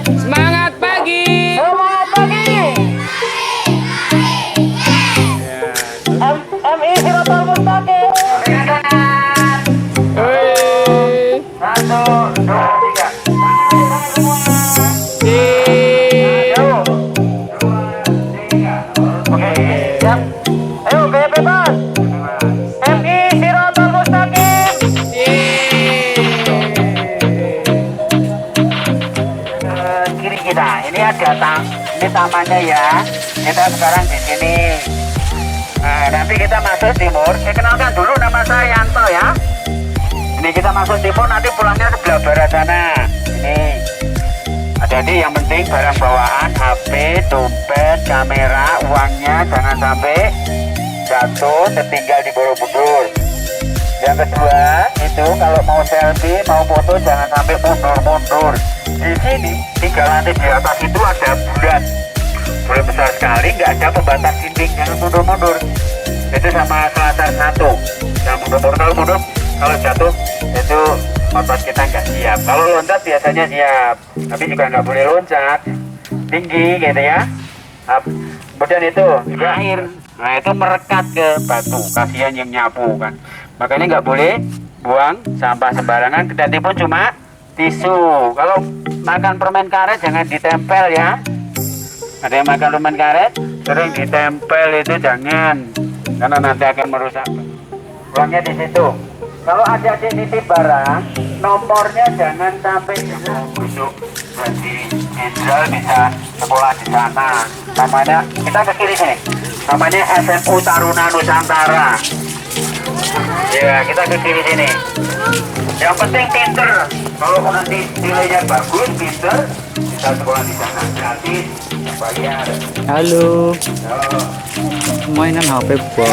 Semangat pagi. Selamat pagi. MI Siratul Mustaqim. Hei. 1, 2, 3. Sip. Oke, siap. Ayo, gaya bebas. MI Siratul Mustaqim. Ke kiri kita. Ini ada ini tamannya ya. Kita sekarang di sini. Nah, nanti kita masuk timur. Saya kenalkan dulu, nama saya Yanto ya. Ini kita masuk timur, nanti pulangnya sebelah barat sana. Ini. Jadi yang penting barang bawaan, HP, dompet, kamera, uangnya jangan sampai jatuh, tertinggal di Borobudur. Yang kedua, itu kalau mau selfie, mau foto jangan sampai mundur-mundur. Di sini, 3 lantai di atas itu ada bulan. Bulan besar sekali, nggak ada pembatas dinding, jangan mundur-mundur. Itu sama Selasar 1. Jangan mundur-mundur, kalau jatuh itu otot kita nggak siap. Kalau loncat biasanya siap, tapi juga nggak boleh loncat tinggi gitu ya. Kemudian itu juga air, nah itu merekat ke batu, kasihan yang nyapu kan. Makanya nggak boleh buang sampah sembarangan, kendati pun cuma tisu. Kalau makan permen karet jangan ditempel ya. Ada yang makan permen karet sering ditempel, itu jangan, karena nanti akan merusak. Uangnya di situ. Kalau ada titip barang, nomornya jangan sampai busuk. Jadi Indra bisa sekolah di sana. Namanya, kita ke kiri sini. Namanya SMU Taruna Nusantara. Ya, kita ke kiri sini. Yang penting pinter. Kalau nanti nilainya bagus, pinter, kita sekolah di sana. Gratis, bayar. Halo. Mainan HP boy.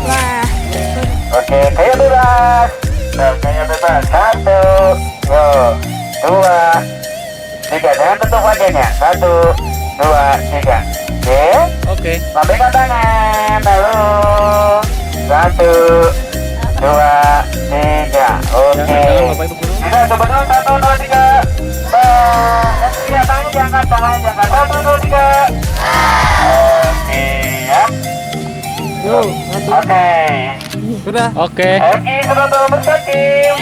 Wah. Oke, kayak bebas. Kayak bebas. 1, 2, 3. Jangan tutup wajahnya. 1, 2, 3. Oke. Oke. Lambaikan tangan. Lalu 1, 2, 3. Oke. Kita coba dulu. 1, 2, 3. Iya, tangan diangkat. Tangan diangkat. 1, 2, 3. Oke, ya. Oke. Sudah. Oke. Oke, Siratul Mustaqim.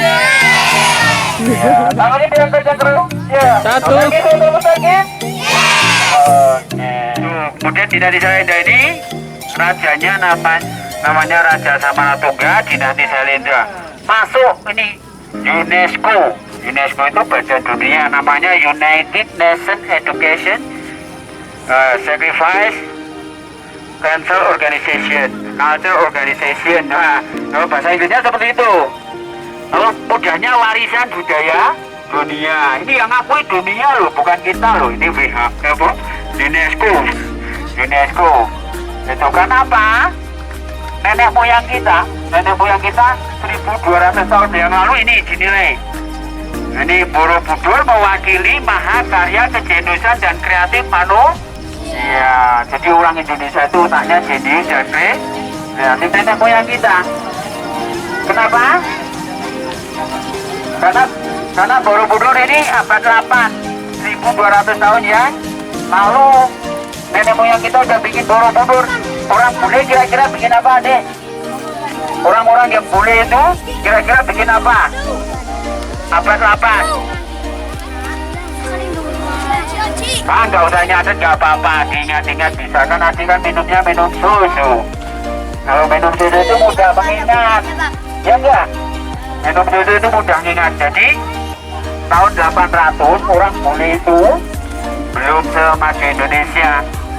Ya, tangannya diangkat yang keras. Ya. 1. Oke, Siratul Mustaqim. Oke. Kemudian di Dinasti Salendra ini rajanya namanya Raja Samanatungga Dinasti Salendra. Masuk ini UNESCO. UNESCO itu badan dunia, namanya United Nations Education Sacrifice Council Organization, Culture Organization. Nah, kalau bahasa Inggrisnya seperti itu. Kalau mudahnya warisan budaya dunia. Ini yang ngakui dunia loh, bukan kita loh. Ini WHO, UNESCO. UNESCO. Itu kan apa? Nenek moyang kita 1200 tahun yang lalu ini dinilai. Ini Borobudur mewakili mahakarya, kejenusan dan kreatif manusia. Jadi orang Indonesia itu otaknya jenius dan kreatif, nenek moyang kita. Kenapa? Karena Borobudur ini abad 8, 1200 tahun ya lalu nenek moyang kita udah bikin Borobudur. Orang bule kira-kira bikin apa, Dek? Orang-orang yang bule itu kira-kira bikin apa? Abad 8. Nggak usah nyatet, nggak apa-apa. Diingat-ingat bisa kan, nanti kan minumnya minum susu. Kalau minum susu itu mudah mengingat, ya enggak? Minum susu itu mudah mengingat. Jadi tahun 800 orang bule itu belum semaju Indonesia.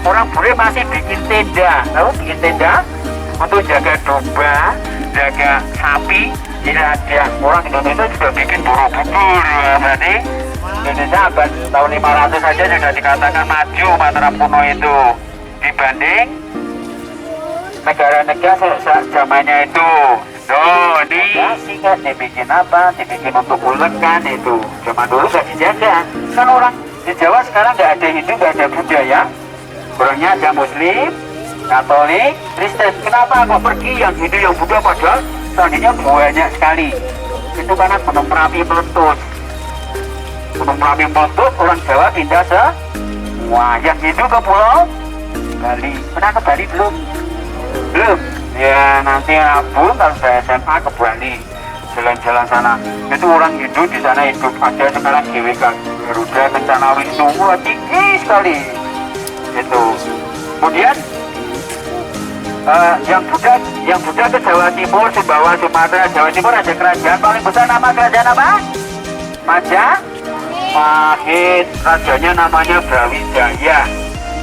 Orang bule masih bikin tenda. Lalu bikin tenda untuk jaga domba, jaga sapi. Tidak ada. Orang Indonesia juga bikin Borobudur. Berarti Indonesia abad tahun 500 saja sudah dikatakan maju Mataram kuno itu dibanding negara-negara zamannya itu. Oh, ini dibikin apa? Dibikin untuk ulekan itu. Zaman dulu gak dijaga. Kan orang Di Jawa sekarang nggak ada Hindu, nggak ada Buddha ya. Orangnya ada Muslim, Katolik, Kristen. Kenapa kok pergi yang Hindu, yang Buddha padahal seandainya banyak sekali? Itu karena Gunung Merapi meletus. Gunung Merapi meletus, orang Jawa pindah semua. Yang Hindu ke Pulau Bali. Pernah ke Bali belum? Belum. Ya nanti Rabu kalau saya SMA ke Bali, jalan-jalan sana. Itu orang Hindu di sana hidup. Ada sekarang GWK Garuda Kencana Wisnu, wah tinggi sekali. Itu. Kemudian yang Buddha ke Jawa Timur, Sumbawa, Sumatera, Jawa Timur ada kerajaan paling besar. Nama kerajaan apa? Majapahit. Rajanya namanya Brawijaya.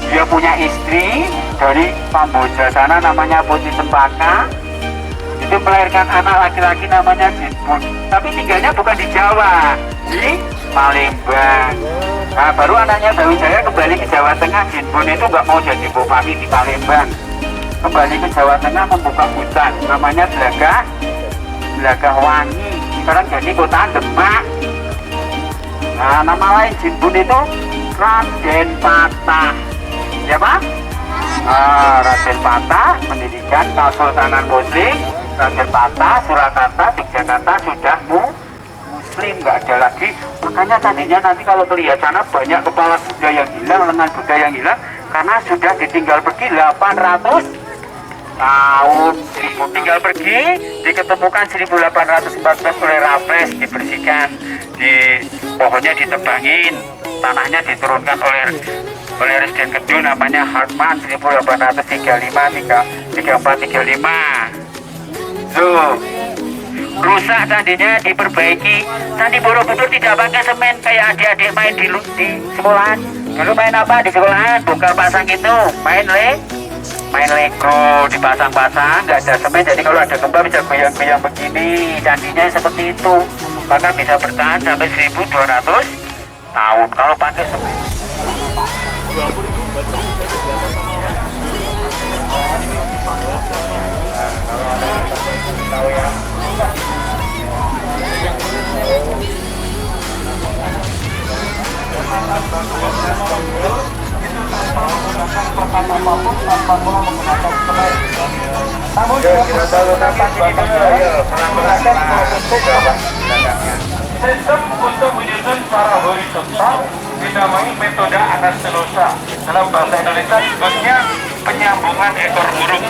Dia punya istri dari Kamboja sana namanya Putri Cempaka. Itu melahirkan anak laki-laki namanya Jinbun. Tapi tinggalnya bukan di Jawa, di Palembang. Nah, baru anaknya Brawijaya kembali ke Jawa Tengah. Jinbun itu nggak mau jadi bupati di Palembang. Kembali ke Jawa Tengah membuka hutan, namanya Blagawangi. Sekarang jadi kota Demak. Nah, nama lain Jinbun itu Raden Patah. Ya Pak? Raden Patah mendirikan Kesultanan Muslim. Raden Patah, Surakarta, Yogyakarta sudah Muslim, nggak ada lagi. Makanya tadinya nanti kalau melihat sana banyak kepala Buddha yang hilang, lengan Buddha yang hilang, karena sudah ditinggal pergi 800 tahun. Tinggal pergi, diketemukan 1814 oleh Raffles, dibersihkan, pohonnya ditebangin, tanahnya diturunkan oleh Residen Kedul namanya Hartman 1835-3435. Rusak tadinya diperbaiki. Candi Borobudur tidak pakai semen kayak adik-adik main di sekolahan. Dulu main apa di sekolahan? Bongkar pasang itu, main Lego, dipasang-pasang, nggak ada semen. Jadi kalau ada gempa bisa goyang-goyang begini. Candinya seperti itu, bahkan bisa bertahan sampai 1200 tahun kalau pakai semen. Sistem untuk menyusun secara horizontal dinamai metode anastomosa. Dalam bahasa Indonesia disebutnya penyambungan ekor burung.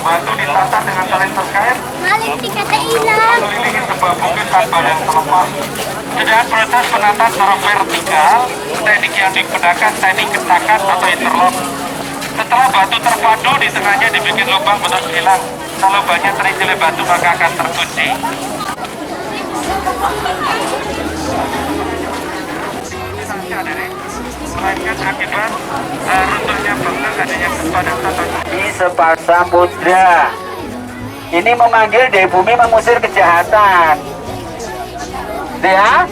Batu ditata dengan tali terkait, mengelilingi sebuah bukit tanpa yang terlepas. Sedangkan proses penata secara vertikal, teknik yang digunakan teknik getakan atau interlock. Setelah batu terpadu, di tengahnya dibikin lubang untuk hilang. Kalau banyak terisi oleh batu maka akan terkunci. Melainkan akibat runtuhnya bangunan adanya gempa dan tatanan. Di Sepat Samudra ini memanggil dari bumi mengusir kejahatan. Ya,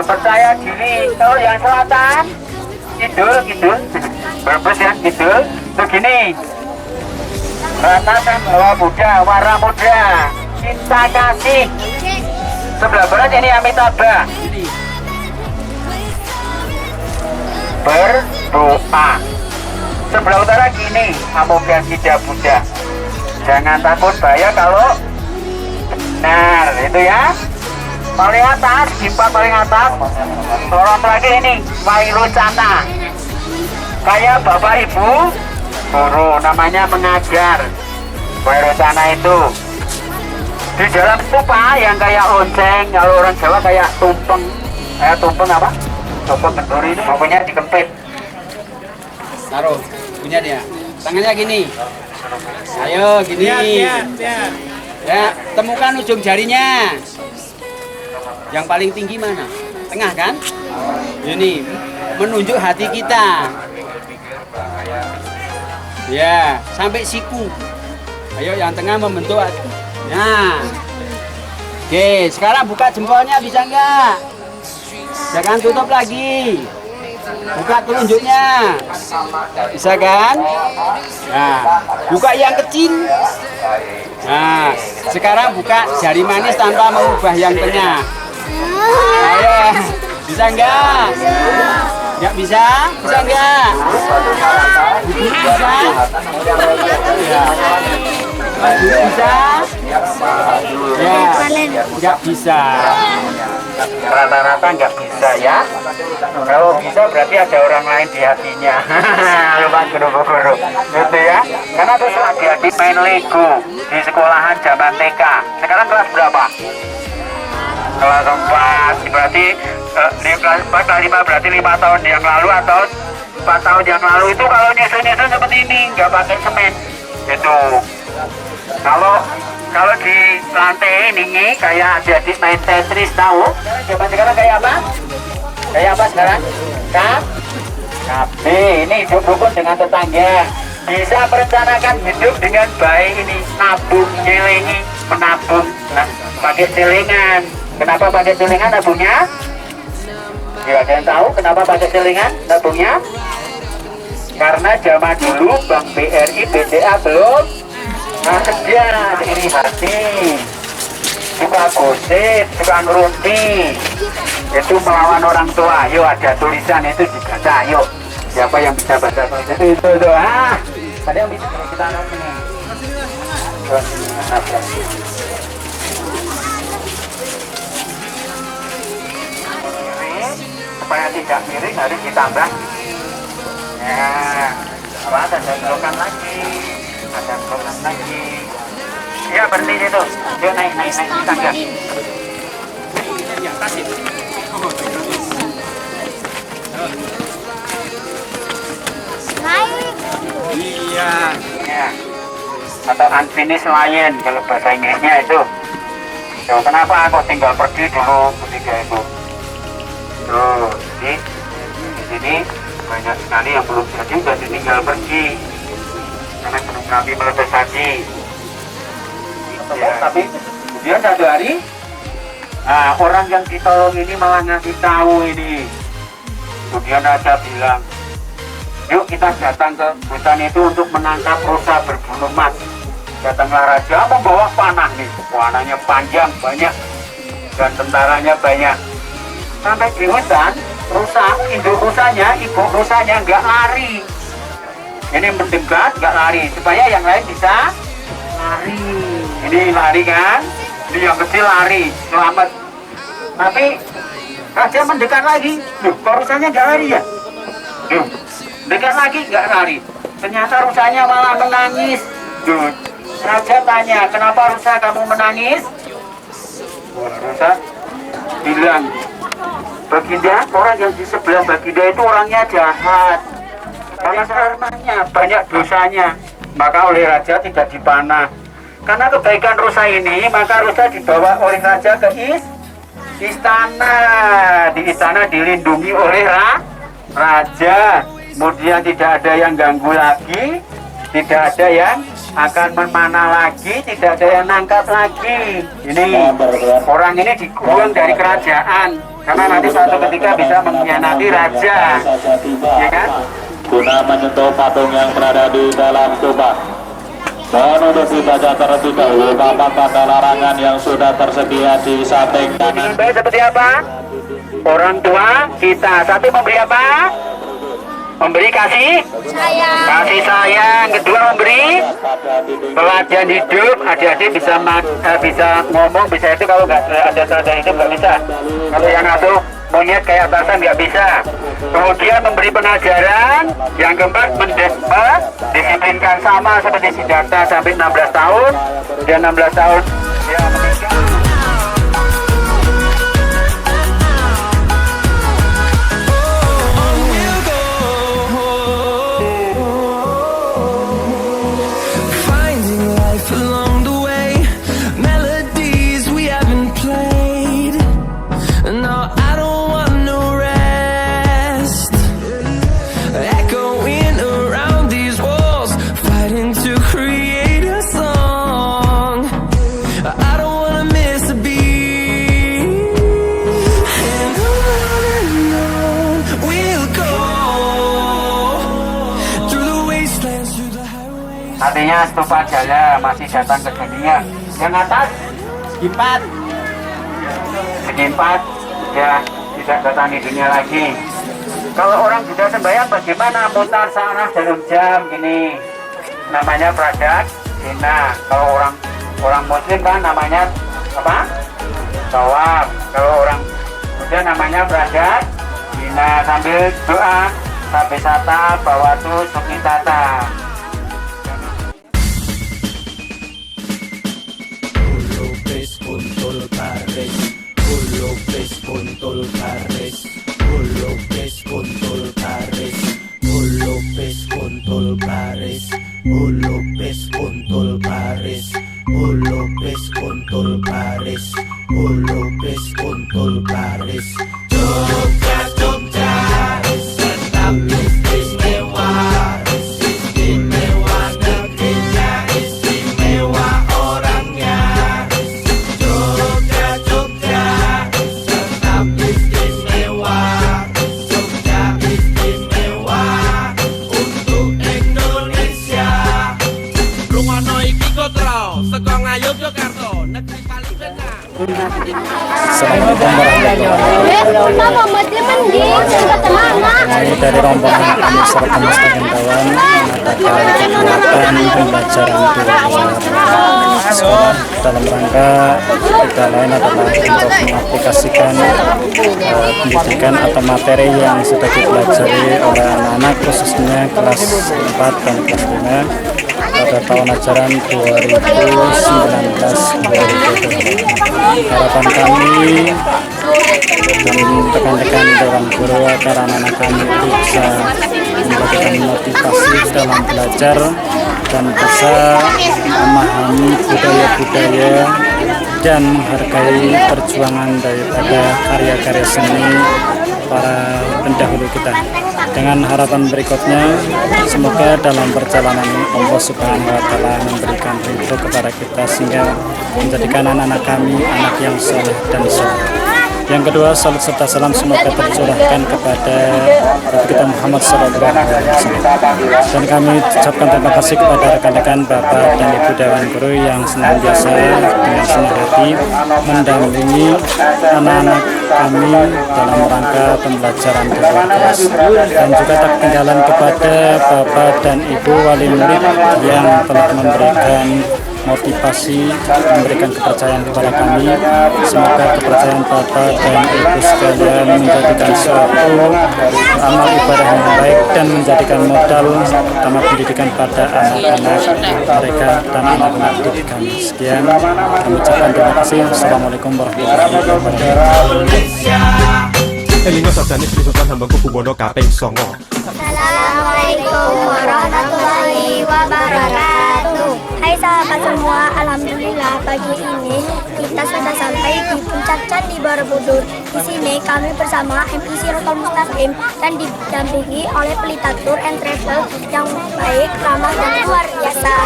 percaya diri. Kalau yang selatan, kidul, berbes ya kidul. Begini, ratakan bahwa Buddha, Wara Muda, cinta kasih. Sebelah barat ini Amitabha. Berdoa. Sebelah utara gini, Amoghasiddha Buddha. Jangan takut bahaya kalau benar, itu ya. Paling atas, gimpa paling atas. Sorot lagi ini, Wairocana. Kayak bapak ibu guru, namanya mengajar. Wairocana itu di dalam stupa yang kayak lonceng, kalau orang Jawa kayak tumpeng. Tumpeng apa? Tumpeng kenduri itu pokoknya dikempit. Taruh, punya dia. Tangannya gini. Ayo, gini. Ya, temukan ujung jarinya. Yang paling tinggi mana? Tengah kan? Ini menunjuk hati kita. Ya, sampai siku. Ayo, yang tengah membentuk hati. Nah. Oke, sekarang buka jempolnya bisa enggak? Jangan tutup lagi. Buka telunjuknya. Bisa kan? Nah, buka yang kecil. Nah, sekarang buka jari manis tanpa mengubah yang tengah. Ayo. Bisa enggak? Enggak bisa? Bisa enggak? Bisa? Ya. Bisa? Ya. Enggak bisa. Rata-rata nggak bisa ya. Kalau bisa berarti ada orang lain di hatinya. Lupa guru-guru gitu ya. Karena terus adik-adik main Lego di sekolahan zaman TK. Sekarang kelas berapa? Kelas 4. Berarti kelas 4, kelas 5 berarti 5 tahun yang lalu atau 4 tahun yang lalu itu kalau nyusun-nyusun seperti ini nggak pakai semen itu. Kalau di lantai ini kayak adik-adik main Tetris, tahu? Zaman sekarang kayak apa? Kayak apa sekarang? KB. Ini hidup rukun dengan tetangga. Bisa merencanakan hidup dengan baik ini. Nabung, nyelengi, menabung. Nah, pakai selingan. Kenapa pakai selingan nabungnya? Ya, ada yang tahu kenapa pakai selingan nabungnya? Karena zaman dulu Bank BRI, BCA belum kerja, iri hati, suka gosip, suka ngerunti, itu melawan orang tua. Yuk ada tulisan itu dibaca, yuk. Siapa yang bisa baca tulisan itu tuh? Ada yang bisa kita ini. Supaya tidak miring harus ditambah. Ya, ada selokan lagi. Ada program lagi. Ya berhenti situ. Yuk naik di tangga. Naik. Iya. Ya. Atau unfinished line kalau bahasa Inggrisnya itu. Tuh, kenapa aku tinggal pergi dulu ketiga itu? Tuh, di sini banyak sekali yang belum jadi sudah tinggal pergi. Karena gunung Merapi meletus tadi. Ya. Tapi kemudian satu hari, orang yang ditolong ini malah ngasih tahu ini. Kemudian raja bilang, yuk kita datang ke hutan itu untuk menangkap rusa berbulu emas. Datanglah raja membawa panah nih, panahnya panjang banyak dan tentaranya banyak. Sampai di hutan, rusa, induk rusanya, ibu rusanya nggak lari. Ini mendekat, nggak lari, supaya yang lain bisa lari. Ini lari kan, ini yang kecil lari, selamat. Tapi raja mendekat lagi, loh, kok rusanya nggak lari ya? Loh, dekat lagi nggak lari. Ternyata rusanya malah menangis. Loh, raja tanya, kenapa rusa kamu menangis? Rusa bilang, Baginda, orang yang di sebelah Baginda itu orangnya jahat. Karena karmanya banyak dosanya, maka oleh raja tidak dipanah. Karena kebaikan rusa ini, maka rusa dibawa oleh raja ke istana. Di istana dilindungi oleh raja. Kemudian tidak ada yang ganggu lagi, tidak ada yang akan memanah lagi, tidak ada yang nangkap lagi. Ini orang ini dibuang dari kerajaan karena nanti suatu ketika bisa mengkhianati raja, ya kan? Guna menyentuh patung yang berada di dalam kubah. Mohon untuk dibaca terlebih dahulu kata larangan yang sudah tersedia di samping kanan. Baik, seperti apa? Orang tua kita satu memberi apa? Memberi kasih sayang. Kedua memberi pelatihan hidup. Adik-adik bisa ngomong, bisa itu. Kalau nggak ada tanda hidup nggak bisa. Kalau yang asuh monyet kayak atasan nggak bisa. Kemudian memberi pengajaran. Yang keempat mendisiplinkan sama seperti Siddhartha sampai 16 tahun. Dia 16 tahun dia menikah. Artinya stupa jaya masih datang ke dunia. Yang atas Segi 4. segi 4 ya tidak datangi dunia lagi. Kalau orang sudah sembahyang bagaimana? Mutar searah jarum jam gini, namanya pradat dina. Kalau orang muslim kan namanya apa? Tawaf. Kalau orang Buddha namanya pradat dina, sambil doa sabesata bawatu sukitata. Lopez Kuntul Karis, Lopez Kuntul Karis, Lopez Kuntul Karis, Lopez Kuntul Karis, Lopez Kuntul Karis, Lopez Kuntul Karis, Lopez Kuntul Karis. Jogja, Jogja, tetap istimewa, istimewa negerinya, istimewa orangnya. Jogja, Jogja, tetap istimewa, Jogja istimewa untuk Indonesia. Rungono iki Kotra, saka Ngayogyakarta, negeri paling benar. Assalamualaikum warahmatullahi wabarakatuh. Kami dari rombongan Pemirsa Pemirsa Kawan mengadakan pembelajaran di sekolah dalam rangka tidak lain adalah untuk mengaplikasikan pendidikan atau materi yang sudah dipelajari oleh anak-anak khususnya kelas 4 dan kelas 5 pada tahun ajaran 2019-2020. Harapan kami dan rekan-rekan dewan guru agar anak-anak kami itu bisa memberikan motivasi dalam belajar dan bisa memahami budaya-budaya dan menghargai perjuangan daripada karya-karya seni para pendahulu kita. Dengan harapan berikutnya, semoga dalam perjalanan ini Allah Subhanahu wa Ta'ala memberikan ridho kepada kita sehingga menjadikan anak-anak kami anak yang saleh dan saleh. Yang kedua, salat serta salam semoga tercurahkan kepada kita Muhammad SAW. Dan kami ucapkan terima kasih kepada rekan-rekan Bapak dan Ibu Dewan Guru yang senantiasa dengan senang hati mendampingi anak-anak kami dalam rangka pembelajaran di luar kelas. Dan juga tak ketinggalan kepada Bapak dan Ibu wali murid yang telah memberikan motivasi, memberikan kepercayaan kepada kami. Semoga kepercayaan Bapak dan Ibu sekalian menjadikan suatu amal ibadah yang baik dan menjadikan modal utama pendidikan pada anak-anak mereka dan anak-anak didik kami. Sekian, kami ucapkan terima kasih. Assalamualaikum warahmatullahi wabarakatuh. Elingo sabdane Sri Sultan Hamengku Buwono kaping 9. Assalamualaikum warahmatullahi wabarakatuh. Hai sahabat semua, alhamdulillah pagi ini kita sudah sampai di puncak Candi Borobudur. Di sini kami bersama MI Siratal Mustaqim dan didampingi oleh Pelita Tour and Travel yang baik, ramah dan luar biasa.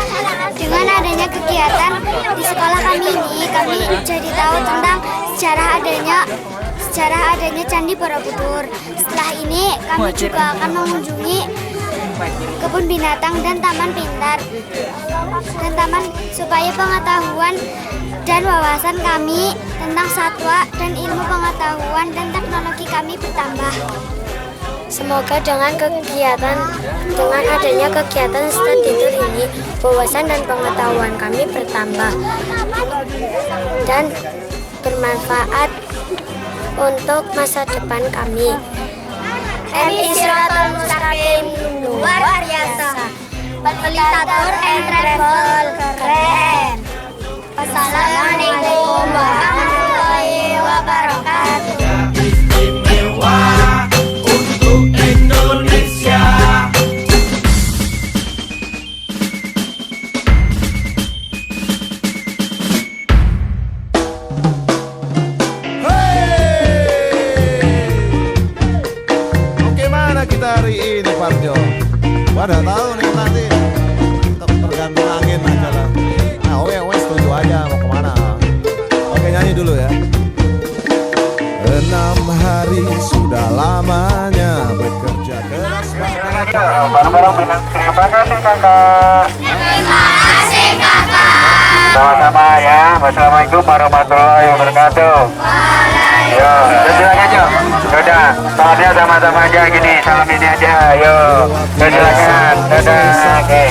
Dengan adanya kegiatan di sekolah kami ini, kami jadi tahu tentang sejarah adanya Candi Borobudur. Setelah ini kami juga akan mengunjungi kebun binatang dan taman pintar dan taman supaya pengetahuan dan wawasan kami tentang satwa dan ilmu pengetahuan dan teknologi kami bertambah. Semoga dengan adanya kegiatan study tour ini, wawasan dan pengetahuan kami bertambah dan bermanfaat untuk masa depan kami. MI Siratal Mustaqim luar biasa. Pelita Tour and Travel keren. Wassalamualaikum warahmatullahi wabarakatuh. Istimewa untuk Indonesia. Kita hari ini Parjo, wadah tahu nih nanti tergantung angin aja lah. Nah, oke setuju aja mau kemana. Oke, nyanyi dulu ya. 6 hari sudah lamanya bekerja keras. Bareng-bareng bilang terima kasih kakak. Terima kasih kakak. Sama-sama ya. Wassalamualaikum warahmatullahi wabarakatuh. Waalaikumsalam. Yo, silakan yuk. Udah, salamnya sama-sama aja gini, salam ini aja. Yo, silakan. Dadah. Oke.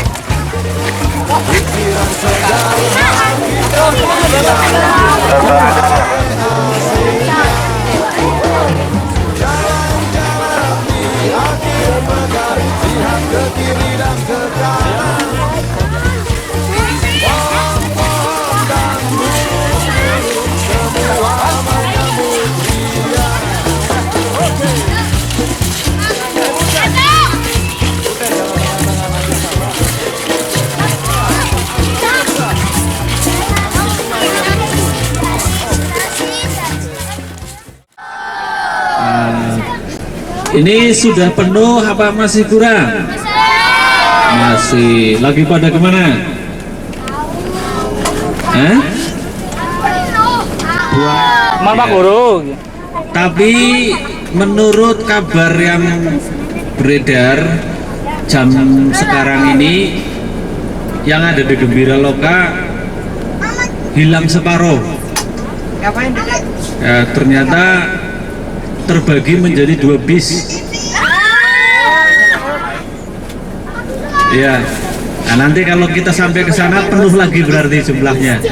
Ini sudah penuh apa masih kurang? Masih. Lagi pada kemana? Hah? Mama Guru. Tapi menurut kabar yang beredar jam sekarang ini, yang ada di Gembira Loka hilang separuh. Ya, ternyata terbagi menjadi 2 bis. Ya, nah nanti kalau kita sampai ke sana penuh lagi berarti jumlahnya.